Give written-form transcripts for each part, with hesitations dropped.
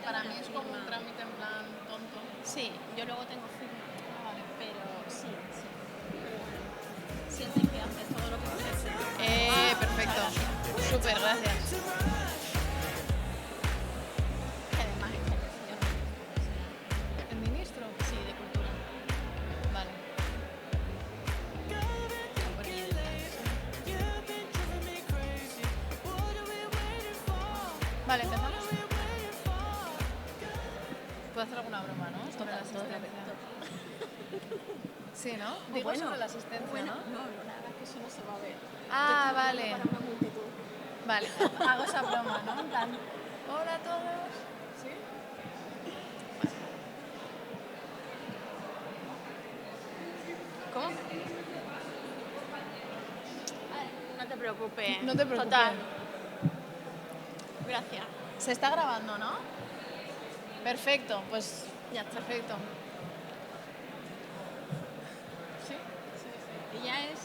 para mí la es como un firma. trámite en plan tonto. Sí, yo luego tengo firma, Vale. pero sí. Pero bueno, sientes que haces todo lo que puedes hacer. Perfecto. Súper, gracias. Que además es que yo soy ¿El ministro? sí, de cultura. Vale. Está por allí detrás. Vale, ¿empezamos? Puedo hacer alguna broma, ¿no? Sobre la asistencia. Sí, ¿no? Digo Bueno, sobre la asistencia, bueno, ¿no? no, nada, que eso no se va a ver. Ah, vale. Para una multitud. Vale, hago esa broma, ¿no? En plan, hola a todos. ¿Sí? ¿Cómo? No te preocupes. No te preocupes. Total. Gracias. Se está grabando, ¿no? Perfecto, pues Ya está. perfecto. ¿Sí? Ella es...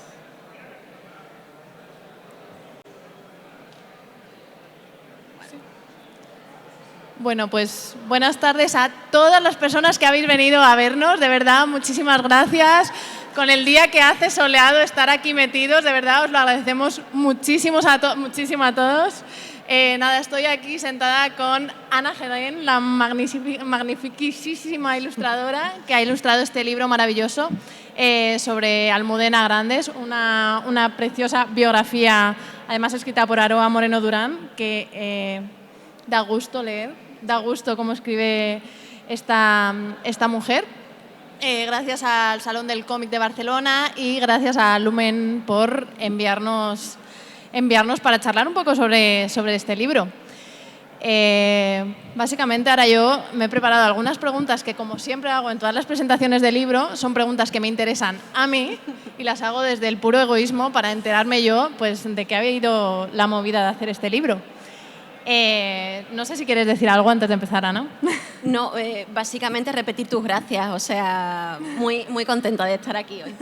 Bueno, pues buenas tardes a todas las personas que habéis venido a vernos, de verdad, muchísimas gracias. Con el día que hace soleado estar aquí metidos, de verdad os lo agradecemos muchísimo a todos. Nada, estoy aquí sentada con Ana Gedén, la magnificísima ilustradora que ha ilustrado este libro maravilloso sobre Almudena Grandes, una preciosa biografía, además escrita por Aroa Moreno Durán, que da gusto leer, da gusto cómo escribe esta mujer. Gracias al Salón del Cómic de Barcelona y gracias a Lumen por enviarnos para charlar un poco sobre este libro. Básicamente ahora yo me he preparado algunas preguntas que, como siempre hago en todas las presentaciones del libro, son preguntas que me interesan a mí y las hago desde el puro egoísmo para enterarme yo pues, de qué había ido la movida de hacer este libro. No sé si quieres decir algo antes de empezar, Ana. No, básicamente repetir tus gracias, o sea, muy, muy contenta de estar aquí hoy.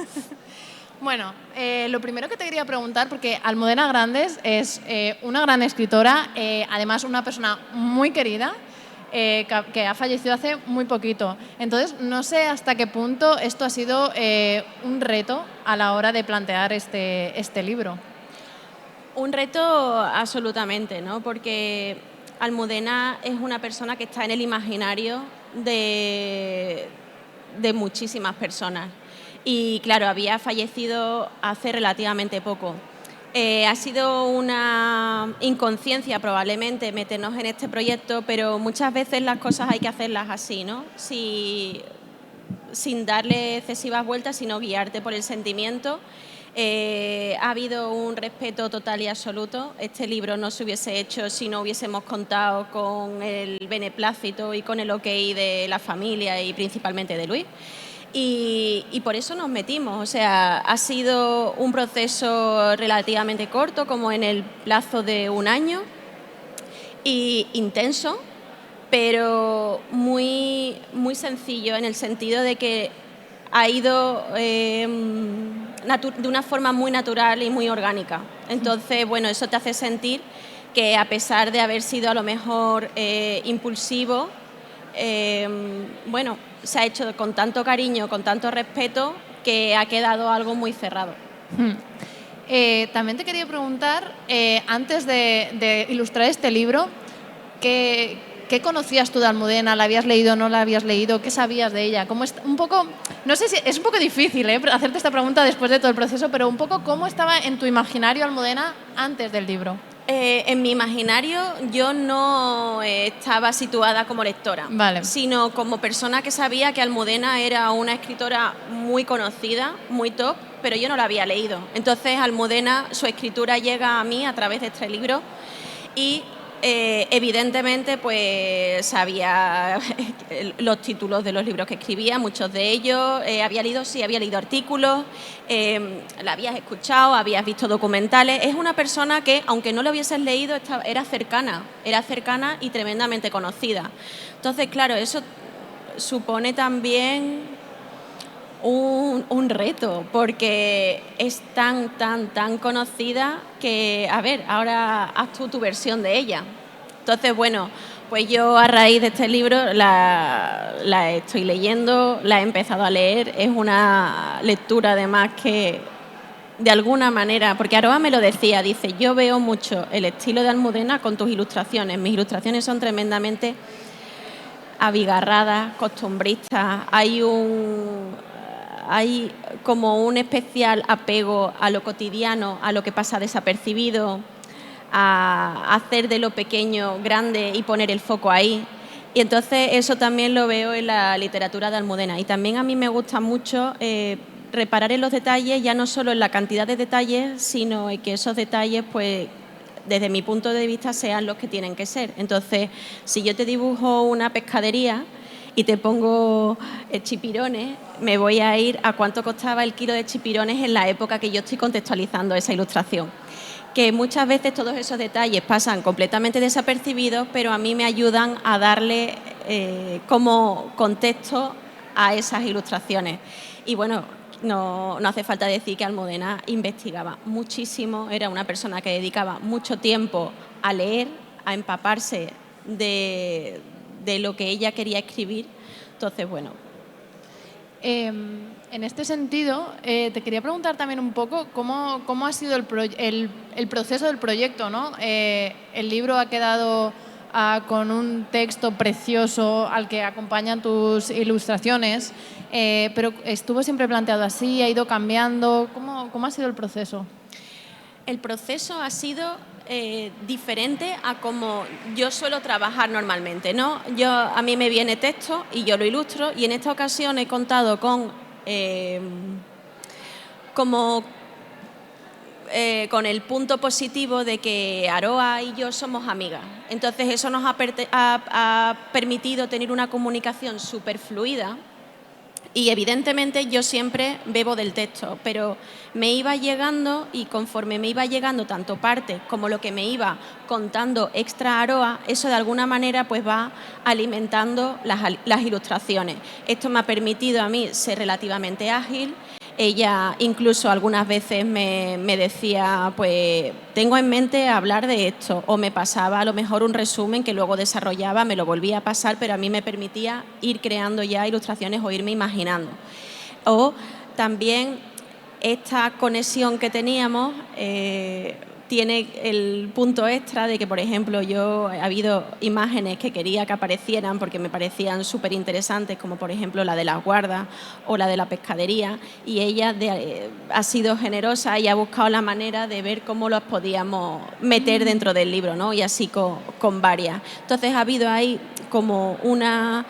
Bueno, lo primero que te quería preguntar, porque Almudena Grandes es una gran escritora, además una persona muy querida, que ha fallecido hace muy poquito. Entonces, no sé hasta qué punto esto ha sido un reto a la hora de plantear este libro. Un reto absolutamente, ¿no? Porque Almudena es una persona que está en el imaginario de muchísimas personas. Y claro, había fallecido hace relativamente poco. Ha sido una inconsciencia probablemente meternos en este proyecto, pero muchas veces las cosas hay que hacerlas así, ¿no? Sin darle excesivas vueltas, sino guiarte por el sentimiento. Ha habido un respeto total y absoluto. Este libro no se hubiese hecho si no hubiésemos contado con el beneplácito y con el ok de la familia y principalmente de Luis. Y por eso nos metimos. O sea, ha sido un proceso relativamente corto, como en el plazo de un año, y intenso, pero muy, muy sencillo en el sentido de que ha ido de una forma muy natural y muy orgánica. Entonces, bueno, eso te hace sentir que a pesar de haber sido a lo mejor impulsivo, bueno, se ha hecho con tanto cariño, con tanto respeto, que ha quedado algo muy cerrado. También te quería preguntar, antes de ilustrar este libro, ¿qué conocías tú de Almudena? ¿La habías leído o no la habías leído? ¿Qué sabías de ella? No sé si es un poco difícil hacerte esta pregunta después de todo el proceso, pero un poco cómo estaba en tu imaginario Almudena antes del libro. En mi imaginario yo no estaba situada como lectora, Vale. sino como persona que sabía que Almudena era una escritora muy conocida, muy top, pero yo no la había leído. Entonces Almudena, su escritura llega a mí a través de este libro y evidentemente pues sabía los títulos de los libros que escribía, muchos de ellos, había leído artículos, la habías escuchado, habías visto documentales. Es una persona que, aunque no lo hubieses leído, era cercana y tremendamente conocida. Entonces, claro, eso supone también un reto, porque es tan conocida que, a ver, ahora haz tú tu versión de ella. Entonces, bueno, Pues yo a raíz de este libro la estoy leyendo, la he empezado a leer. Es una lectura además que de alguna manera, porque Aroa me lo decía, dice, yo veo mucho el estilo de Almudena con tus ilustraciones. Mis ilustraciones son tremendamente abigarradas, costumbristas. Hay como un especial apego a lo cotidiano, a lo que pasa desapercibido, a hacer de lo pequeño grande y poner el foco ahí. Y entonces eso también lo veo en la literatura de Almudena. Y también a mí me gusta mucho reparar en los detalles, ya no solo en la cantidad de detalles, sino en que esos detalles, pues, desde mi punto de vista, sean los que tienen que ser. Entonces, si yo te dibujo una pescadería y te pongo chipirones, me voy a ir a cuánto costaba el kilo de chipirones en la época que yo estoy contextualizando esa ilustración. Que muchas veces todos esos detalles pasan completamente desapercibidos, pero a mí me ayudan a darle como contexto a esas ilustraciones. Y bueno, no hace falta decir que Almudena investigaba muchísimo, era una persona que dedicaba mucho tiempo a leer, a empaparse de lo que ella quería escribir. Entonces, bueno. En este sentido, te quería preguntar también un poco cómo ha sido el proceso del proyecto, ¿no? El libro ha quedado con un texto precioso al que acompañan tus ilustraciones, pero ¿estuvo siempre planteado así? ¿Ha ido cambiando? ¿Cómo ha sido el proceso? El proceso ha sido diferente a como yo suelo trabajar normalmente, ¿no? A mí me viene texto y yo lo ilustro, y en esta ocasión he contado con con el punto positivo de que Aroa y yo somos amigas. Entonces eso nos ha permitido tener una comunicación súper fluida. Y evidentemente yo siempre bebo del texto, pero me iba llegando, y conforme me iba llegando tanto parte como lo que me iba contando extra Aroa, eso de alguna manera pues va alimentando las ilustraciones. Esto me ha permitido a mí ser relativamente ágil. Ella incluso algunas veces me decía, pues tengo en mente hablar de esto, o me pasaba a lo mejor un resumen que luego desarrollaba, me lo volvía a pasar, pero a mí me permitía ir creando ya ilustraciones o irme imaginando. O también esta conexión que teníamos tiene el punto extra de que, por ejemplo, ha habido imágenes que quería que aparecieran porque me parecían súper interesantes, como por ejemplo la de las guardas o la de la pescadería, y ella ha sido generosa y ha buscado la manera de ver cómo las podíamos meter dentro del libro, ¿no? Y así con varias. Entonces ha habido ahí como una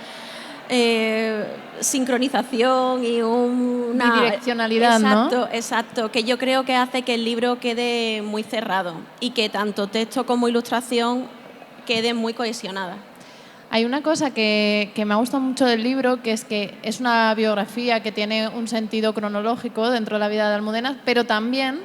sincronización y una bidireccionalidad, ¿no? Exacto, que yo creo que hace que el libro quede muy cerrado y que tanto texto como ilustración queden muy cohesionadas. Hay una cosa que me ha gustado mucho del libro, que es una biografía que tiene un sentido cronológico dentro de la vida de Almudena, pero también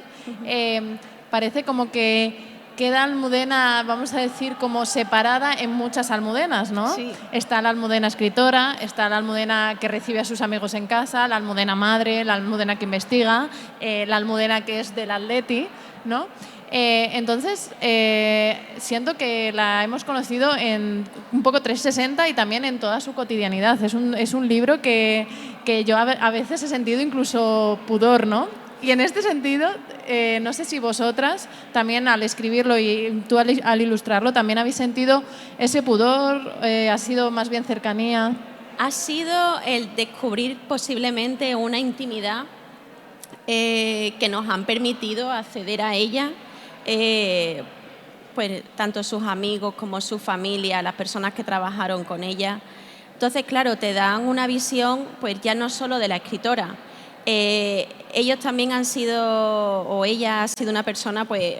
parece como que queda Almudena, vamos a decir, como separada en muchas Almudenas, ¿no? Sí. Está la Almudena escritora, está la Almudena que recibe a sus amigos en casa, la Almudena madre, la Almudena que investiga, la Almudena que es del Atleti, ¿no? Entonces, siento que la hemos conocido en un poco 360 y también en toda su cotidianidad. Es un libro que yo a veces he sentido incluso pudor, ¿no? Y en este sentido, no sé si vosotras también al escribirlo y tú al ilustrarlo también habéis sentido ese pudor, ha sido más bien cercanía. Ha sido el descubrir posiblemente una intimidad que nos han permitido acceder a ella, pues tanto sus amigos como su familia, las personas que trabajaron con ella. Entonces, claro, te dan una visión pues ya no solo de la escritora. Ellos también han sido, o ella ha sido una persona, pues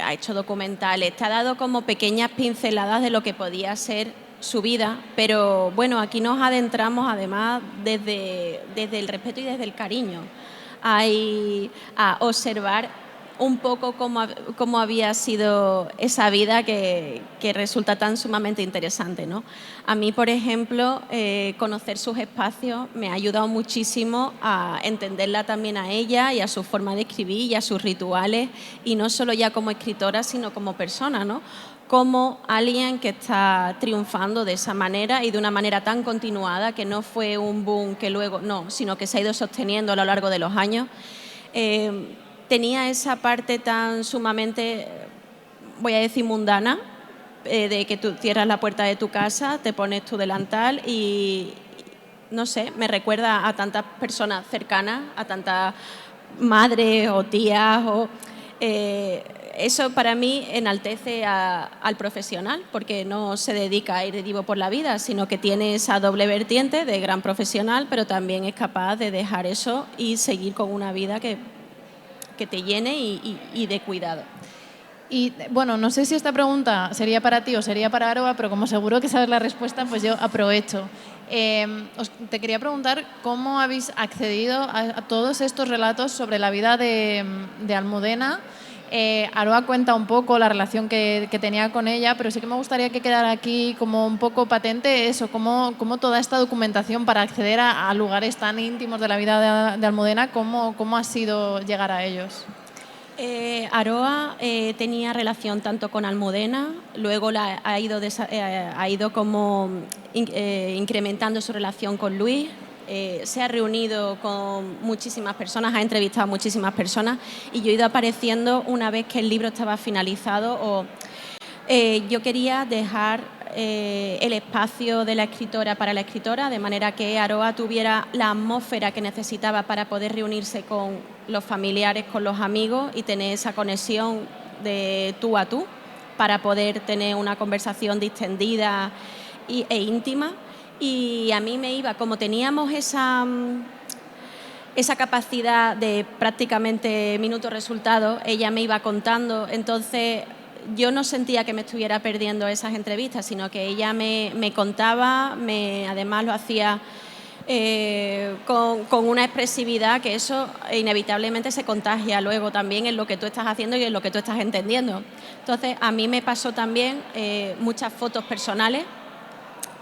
ha hecho documentales, te ha dado como pequeñas pinceladas de lo que podía ser su vida, pero bueno, aquí nos adentramos además desde el respeto y desde el cariño a observar un poco cómo había sido esa vida que resulta tan sumamente interesante, ¿no? A mí, por ejemplo, conocer sus espacios me ha ayudado muchísimo a entenderla también a ella y a su forma de escribir y a sus rituales, y no solo ya como escritora, sino como persona, ¿no? como alguien que está triunfando de esa manera y de una manera tan continuada, que no fue un boom que luego, no, sino que se ha ido sosteniendo a lo largo de los años, tenía esa parte tan sumamente, voy a decir, mundana, de que tú cierras la puerta de tu casa, te pones tu delantal y, no sé, me recuerda a tantas personas cercanas, a tantas madres o tías eso para mí enaltece al profesional, porque no se dedica a ir de divo por la vida, sino que tiene esa doble vertiente de gran profesional, pero también es capaz de dejar eso y seguir con una vida que te llene y de cuidado. Y bueno, no sé si esta pregunta sería para ti o sería para Aroa, pero como seguro que sabes la respuesta, pues yo aprovecho. Te quería preguntar cómo habéis accedido a todos estos relatos sobre la vida de Almudena. Aroa cuenta un poco la relación que tenía con ella, pero sí que me gustaría que quedara aquí como un poco patente eso, cómo toda esta documentación para acceder a lugares tan íntimos de la vida de Almudena, cómo ha sido llegar a ellos. Aroa tenía relación tanto con Almudena, luego ha ido como incrementando su relación con Luis, se ha reunido con muchísimas personas, ha entrevistado a muchísimas personas y yo he ido apareciendo una vez que el libro estaba finalizado. Yo quería dejar el espacio de la escritora para la escritora, de manera que Aroa tuviera la atmósfera que necesitaba para poder reunirse con los familiares, con los amigos y tener esa conexión de tú a tú para poder tener una conversación distendida e íntima. Y a mí me iba, como teníamos esa capacidad de prácticamente minuto-resultado, ella me iba contando, entonces yo no sentía que me estuviera perdiendo esas entrevistas, sino que ella me contaba, además lo hacía con una expresividad que eso inevitablemente se contagia luego también en lo que tú estás haciendo y en lo que tú estás entendiendo. Entonces a mí me pasó también muchas fotos personales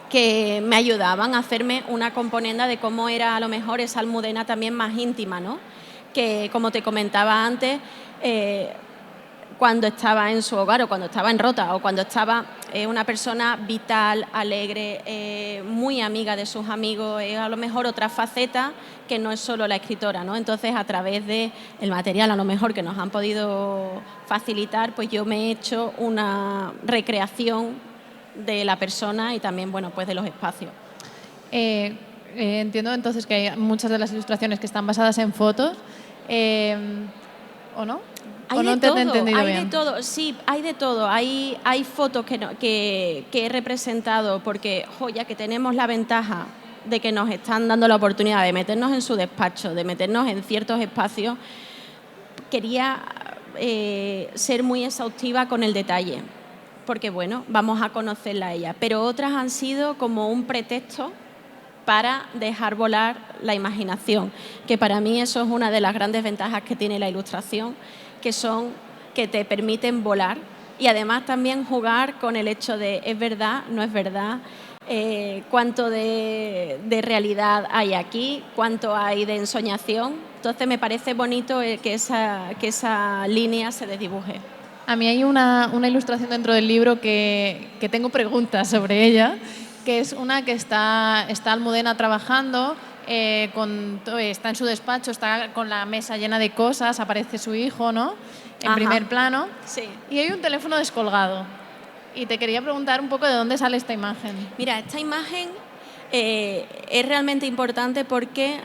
que me ayudaban a hacerme una componenda de cómo era a lo mejor esa Almudena también más íntima, ¿no? Que como te comentaba antes, cuando estaba en su hogar o cuando estaba en Rota o cuando estaba una persona vital, alegre, muy amiga de sus amigos, a lo mejor otra faceta que no es solo la escritora, ¿no? Entonces, a través del material a lo mejor que nos han podido facilitar, pues yo me he hecho una recreación de la persona y también, bueno, pues de los espacios. Entiendo entonces que hay muchas de las ilustraciones que están basadas en fotos, ¿o no? Hay de todo, sí, hay de todo. Hay fotos que he representado porque, ya que tenemos la ventaja de que nos están dando la oportunidad de meternos en su despacho, de meternos en ciertos espacios, quería ser muy exhaustiva con el detalle, porque, bueno, vamos a conocerla a ella. Pero otras han sido como un pretexto para dejar volar la imaginación, que para mí eso es una de las grandes ventajas que tiene la ilustración, que te permiten volar y además también jugar con el hecho de es verdad, no es verdad, cuánto de realidad hay aquí, cuánto hay de ensoñación. Entonces me parece bonito que esa línea se desdibuje. A mí hay una ilustración dentro del libro que tengo preguntas sobre ella, que es una que está Almudena trabajando, está en su despacho, está con la mesa llena de cosas, aparece su hijo, ¿no? En primer plano. Sí. Y hay un teléfono descolgado. Y te quería preguntar un poco de dónde sale esta imagen. Mira, esta imagen es realmente importante porque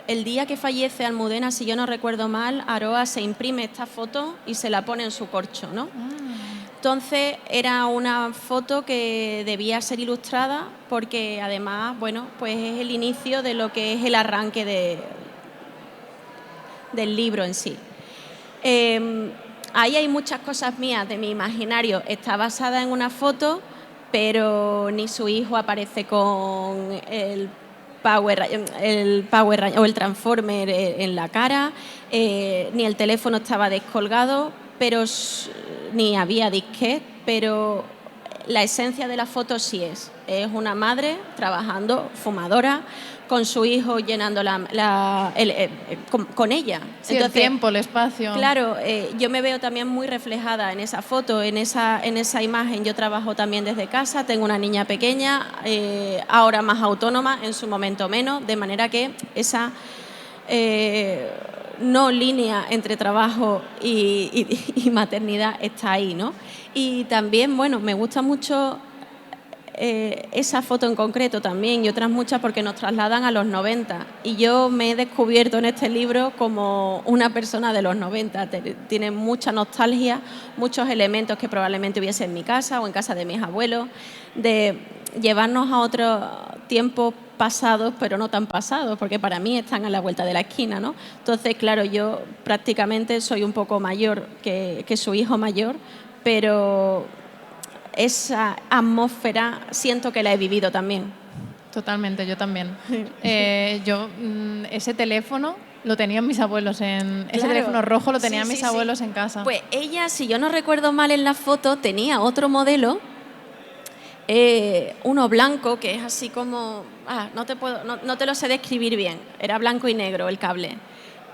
el día que fallece Almudena, si yo no recuerdo mal, Aroa se imprime esta foto y se la pone en su corcho, ¿no? Entonces era una foto que debía ser ilustrada porque además, bueno, pues es el inicio de lo que es el arranque del libro en sí. Ahí hay muchas cosas mías de mi imaginario. Está basada en una foto, pero ni su hijo aparece con el Power Ranger o el Transformer en la cara, ni el teléfono estaba descolgado, pero ni había disquete, pero la esencia de la foto sí es una madre trabajando, fumadora, con su hijo llenando con ella. Sí, entonces, el tiempo, el espacio. Claro, yo me veo también muy reflejada en esa foto, en esa imagen. Yo trabajo también desde casa, tengo una niña pequeña, ahora más autónoma, en su momento menos, de manera que esa no línea entre trabajo y maternidad está ahí, ¿no? Y también, bueno, me gusta mucho esa foto en concreto también y otras muchas porque nos trasladan a los 90 y yo me he descubierto en este libro como una persona de los 90. Tiene mucha nostalgia, muchos elementos que probablemente hubiese en mi casa o en casa de mis abuelos, de llevarnos a otros tiempos pasados, pero no tan pasados, porque para mí están a la vuelta de la esquina, ¿no? Entonces, claro, yo prácticamente soy un poco mayor que su hijo mayor, pero esa atmósfera siento que la he vivido también. Totalmente, yo también. Ese teléfono lo tenían mis abuelos ese teléfono rojo lo tenían mis abuelos en casa. Pues ella, si yo no recuerdo mal en la foto, tenía otro modelo, uno blanco, que es así como... no te lo sé describir bien, era blanco y negro el cable.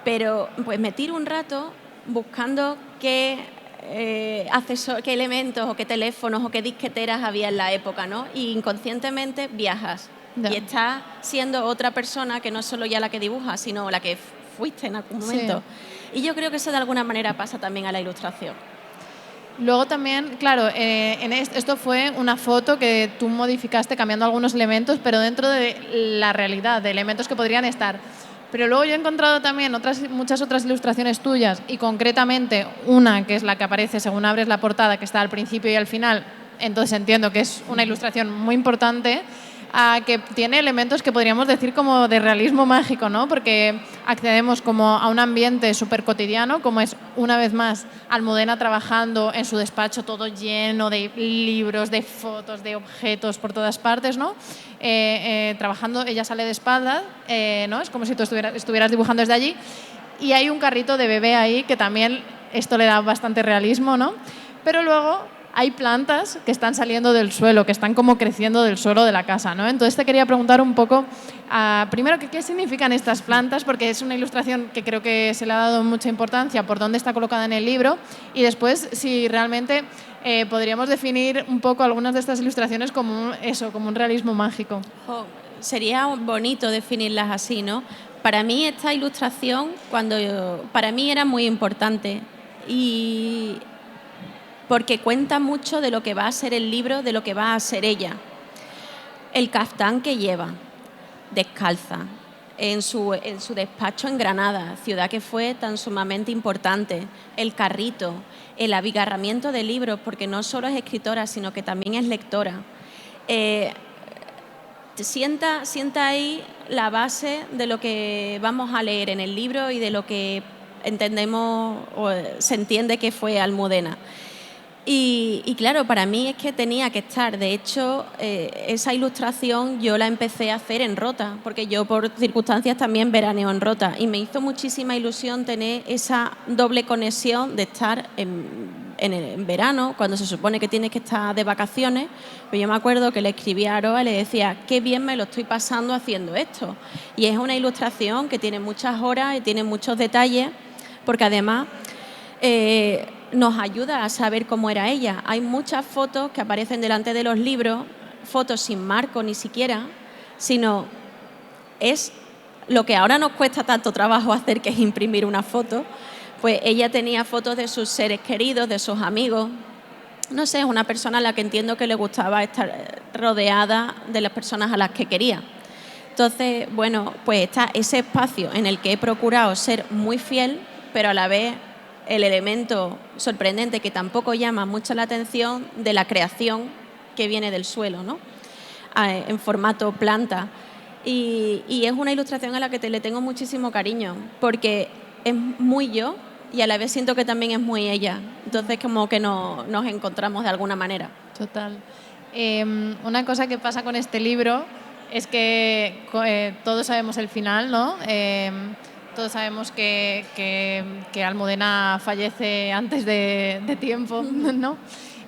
Pero pues me tiro un rato buscando qué elementos o qué teléfonos o qué disqueteras había en la época, ¿no? Y inconscientemente viajas. Ya. Y estás siendo otra persona que no es solo ya la que dibuja, sino la que fuiste en algún momento. Sí. Y yo creo que eso de alguna manera pasa también a la ilustración. Luego también, claro, esto fue una foto que tú modificaste cambiando algunos elementos, pero dentro de la realidad, de elementos que podrían estar. Pero luego yo he encontrado también muchas otras ilustraciones tuyas y concretamente una que es la que aparece según abres la portada, que está al principio y al final, entonces entiendo que es una ilustración muy importante, que tiene elementos que podríamos decir como de realismo mágico, ¿no? Porque accedemos como a un ambiente súper cotidiano, como es una vez más Almudena trabajando en su despacho todo lleno de libros, de fotos, de objetos por todas partes, ¿no? Trabajando, ella sale de espaldas, ¿no? Es como si tú estuvieras dibujando desde allí y hay un carrito de bebé ahí que también esto le da bastante realismo, ¿no? Pero luego hay plantas que están saliendo del suelo, que están como creciendo del suelo de la casa, ¿no? Entonces te quería preguntar un poco, primero, ¿qué significan estas plantas? Porque es una ilustración que creo que se le ha dado mucha importancia por dónde está colocada en el libro y después si realmente podríamos definir un poco algunas de estas ilustraciones como un realismo mágico. Sería bonito definirlas así, ¿no? Para mí esta ilustración, para mí era muy importante y porque cuenta mucho de lo que va a ser el libro, de lo que va a ser ella. El caftán que lleva, descalza, en su despacho en Granada, ciudad que fue tan sumamente importante, el carrito, el abigarramiento de libros, porque no solo es escritora, sino que también es lectora. Sienta ahí la base de lo que vamos a leer en el libro y de lo que entendemos o se entiende que fue Almudena. Y claro, para mí es que tenía que estar. De hecho, esa ilustración yo la empecé a hacer en Rota, porque yo por circunstancias también veraneo en Rota y me hizo muchísima ilusión tener esa doble conexión de estar en verano, cuando se supone que tienes que estar de vacaciones. Pues yo me acuerdo que le escribí a Aroa y le decía, qué bien me lo estoy pasando haciendo esto. Y es una ilustración que tiene muchas horas y tiene muchos detalles, porque además nos ayuda a saber cómo era ella. Hay muchas fotos que aparecen delante de los libros, fotos sin marco ni siquiera, sino es lo que ahora nos cuesta tanto trabajo hacer, que es imprimir una foto. Pues ella tenía fotos de sus seres queridos, de sus amigos. No sé, es una persona a la que entiendo que le gustaba estar rodeada de las personas a las que quería. Entonces, bueno, pues está ese espacio en el que he procurado ser muy fiel, pero a la vez el elemento sorprendente que tampoco llama mucho la atención de la creación que viene del suelo, ¿no? En formato planta. Y es una ilustración a la que le tengo muchísimo cariño, porque es muy yo y a la vez siento que también es muy ella. Entonces como que nos encontramos de alguna manera. Total. Una cosa que pasa con este libro es que todos sabemos el final, ¿no? Todos sabemos que Almudena fallece antes de tiempo, ¿no?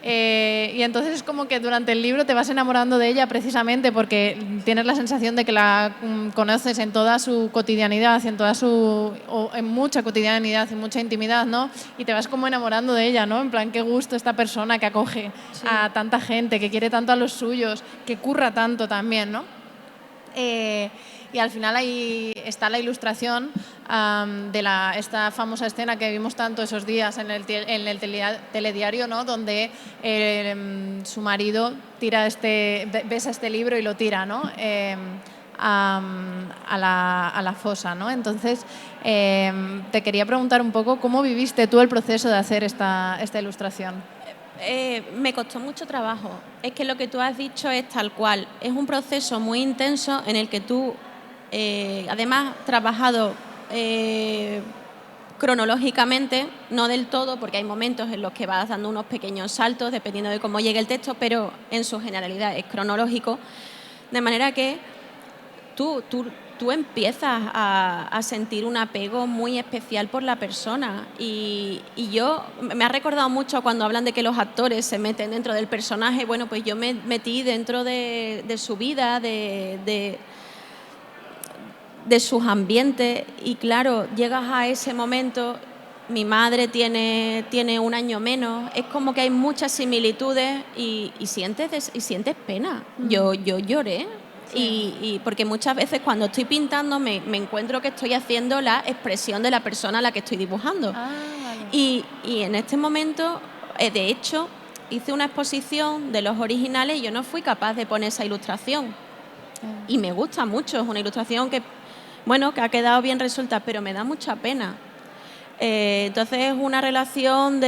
Y entonces es como que durante el libro te vas enamorando de ella precisamente porque tienes la sensación de que la conoces en toda su cotidianidad, en mucha cotidianidad y mucha intimidad, ¿no? Y te vas como enamorando de ella, ¿no? En plan, qué gusto esta persona que acoge a tanta gente, que quiere tanto a los suyos, que curra tanto también, ¿no? Y al final ahí está la ilustración de esta famosa escena que vimos tanto esos días en el telediario, ¿no? Donde su marido besa este libro y lo tira, ¿no? A la fosa, ¿no? Entonces, te quería preguntar un poco cómo viviste tú el proceso de hacer esta ilustración. Me costó mucho trabajo. Es que lo que tú has dicho es tal cual. Es un proceso muy intenso en el que tú, además, trabajado cronológicamente, no del todo, porque hay momentos en los que vas dando unos pequeños saltos dependiendo de cómo llegue el texto, pero en su generalidad es cronológico, de manera que tú empiezas a sentir un apego muy especial por la persona y yo me ha recordado mucho cuando hablan de que los actores se meten dentro del personaje. Bueno, pues yo me metí dentro de su vida, de sus ambientes y claro, llegas a ese momento. Mi madre tiene 1 año menos, es como que hay muchas similitudes y sientes pena. Yo lloré. Sí. Y porque muchas veces cuando estoy pintando me encuentro que estoy haciendo la expresión de la persona a la que estoy dibujando. Vale. Y en este momento, de hecho, hice una exposición de los originales y yo no fui capaz de poner esa ilustración. Y me gusta mucho, es una ilustración que ha quedado bien resuelta, pero me da mucha pena. Entonces es una relación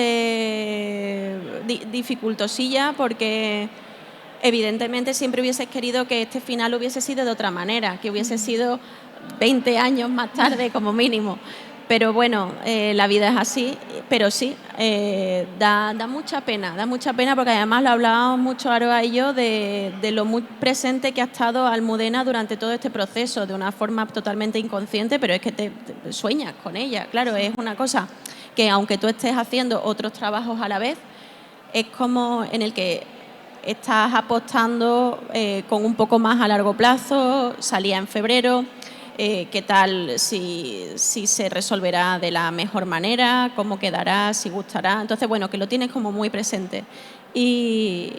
dificultosilla porque evidentemente siempre hubieses querido que este final hubiese sido de otra manera, que hubiese sido 20 años más tarde como mínimo. Pero bueno, la vida es así, pero sí, da mucha pena porque además lo hablábamos mucho Aroa y yo de lo muy presente que ha estado Almudena durante todo este proceso, de una forma totalmente inconsciente, pero es que te sueñas con ella, claro, es una cosa que aunque tú estés haciendo otros trabajos a la vez, es como en el que estás apostando con un poco más a largo plazo, salía en febrero. ¿Qué tal si se resolverá de la mejor manera? ¿Cómo quedará? ¿Si gustará? Entonces, bueno, que lo tienes como muy presente. Y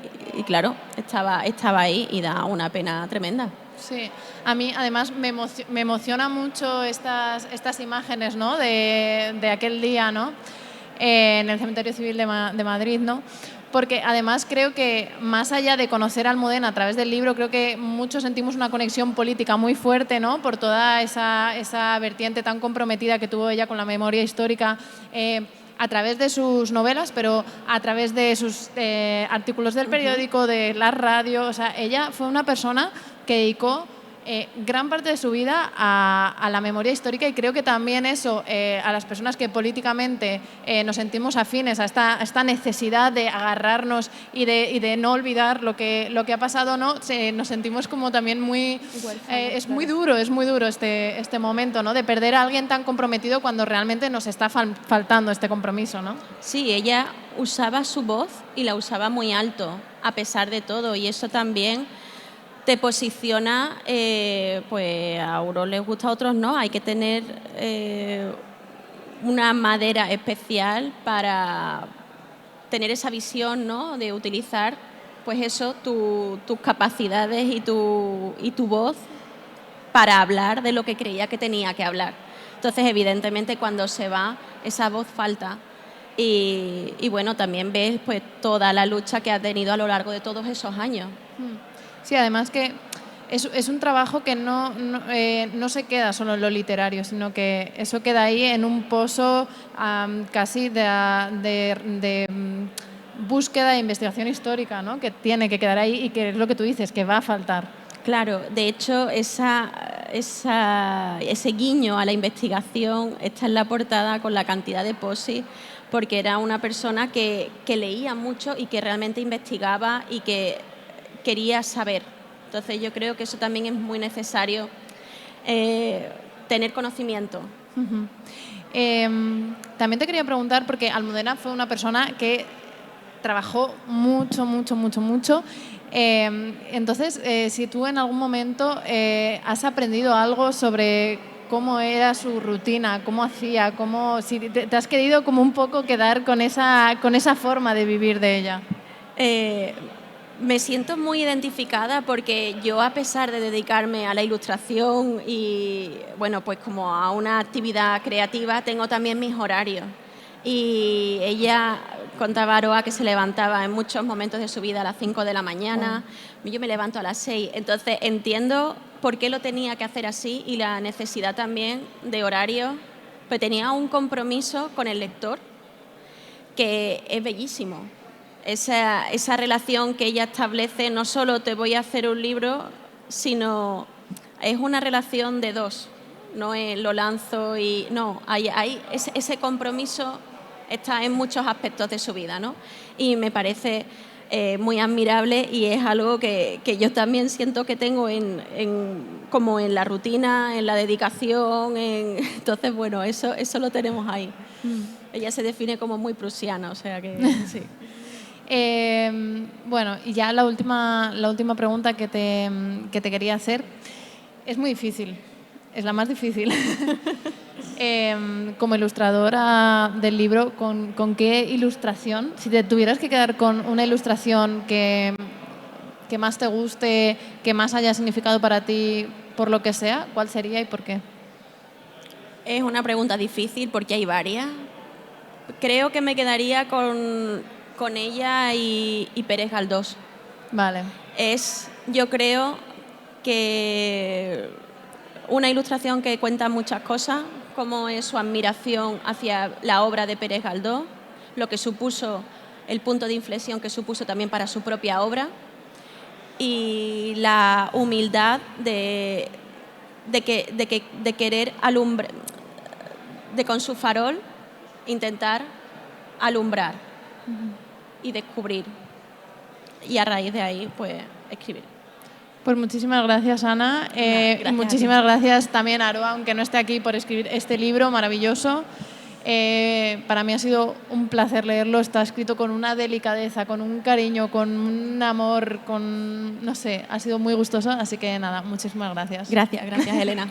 claro, estaba ahí y da una pena tremenda. Sí, a mí además me emociona mucho estas imágenes, ¿no? de aquel día, ¿no? En el Cementerio Civil de Madrid, ¿no? Porque además creo que más allá de conocer a Almudena a través del libro, creo que muchos sentimos una conexión política muy fuerte, ¿no? Por toda esa vertiente tan comprometida que tuvo ella con la memoria histórica a través de sus novelas, pero a través de sus artículos del periódico, de la radio. O sea, ella fue una persona que dedicó gran parte de su vida a la memoria histórica y creo que también eso, a las personas que políticamente nos sentimos afines a esta necesidad de agarrarnos y de no olvidar lo que ha pasado, ¿no? Nos sentimos como también muy... es muy duro este momento, ¿no? De perder a alguien tan comprometido cuando realmente nos está faltando este compromiso, ¿no? Sí, ella usaba su voz y la usaba muy alto, a pesar de todo, y eso también te posiciona, pues a unos les gusta, a otros no. Hay que tener una madera especial para tener esa visión, ¿no? De utilizar, pues eso, tus capacidades y tu voz para hablar de lo que creía que tenía que hablar. Entonces, evidentemente, cuando se va, esa voz falta. Y bueno, también ves pues toda la lucha que ha tenido a lo largo de todos esos años. Sí, además que es un trabajo que no se queda solo en lo literario, sino que eso queda ahí en un pozo casi de búsqueda e investigación histórica, ¿no? Que tiene que quedar ahí y que es lo que tú dices, que va a faltar. Claro, de hecho, ese guiño a la investigación está en la portada con la cantidad de posis, porque era una persona que leía mucho y que realmente investigaba y que quería saber. Entonces yo creo que eso también es muy necesario, tener conocimiento. También te quería preguntar, porque Almudena fue una persona que trabajó mucho, mucho, mucho, mucho. Entonces, si tú en algún momento has aprendido algo sobre cómo era su rutina, cómo hacía, si te has querido como un poco quedar con esa forma de vivir de ella. Me siento muy identificada porque yo, a pesar de dedicarme a la ilustración y, bueno, pues como a una actividad creativa, tengo también mis horarios. Y ella contaba, Aroa, que se levantaba en muchos momentos de su vida a las 5 de la mañana, yo me levanto a las 6. Entonces entiendo por qué lo tenía que hacer así y la necesidad también de horario, pero tenía un compromiso con el lector que es bellísimo. Esa relación que ella establece, no solo te voy a hacer un libro, sino es una relación de dos. No es lo lanzo y... No, hay ese compromiso está en muchos aspectos de su vida, ¿no? Y me parece muy admirable y es algo que yo también siento que tengo como en la rutina, en la dedicación. Entonces, bueno, eso lo tenemos ahí. Ella se define como muy prusiana, o sea que sí. Bueno, y ya la última pregunta que te quería hacer es muy difícil, es la más difícil. Como ilustradora del libro, ¿con qué ilustración, si te tuvieras que quedar con una ilustración que más te guste, que más haya significado para ti, por lo que sea, cuál sería y por qué? Es una pregunta difícil porque hay varias. Creo que me quedaría con ella y Pérez Galdós. Vale. Yo creo que una ilustración que cuenta muchas cosas, como es su admiración hacia la obra de Pérez Galdós, lo que supuso, el punto de inflexión que supuso también para su propia obra, y la humildad de querer alumbrar, de con su farol intentar alumbrar y descubrir, y a raíz de ahí pues escribir. Pues muchísimas gracias, Ana. Gracias, y muchísimas gracias también a Aroa, aunque no esté aquí, por escribir este libro maravilloso. Para mí ha sido un placer leerlo. Está escrito con una delicadeza, con un cariño, con un amor, no sé, ha sido muy gustoso. Así que nada, muchísimas gracias. Gracias, Elena.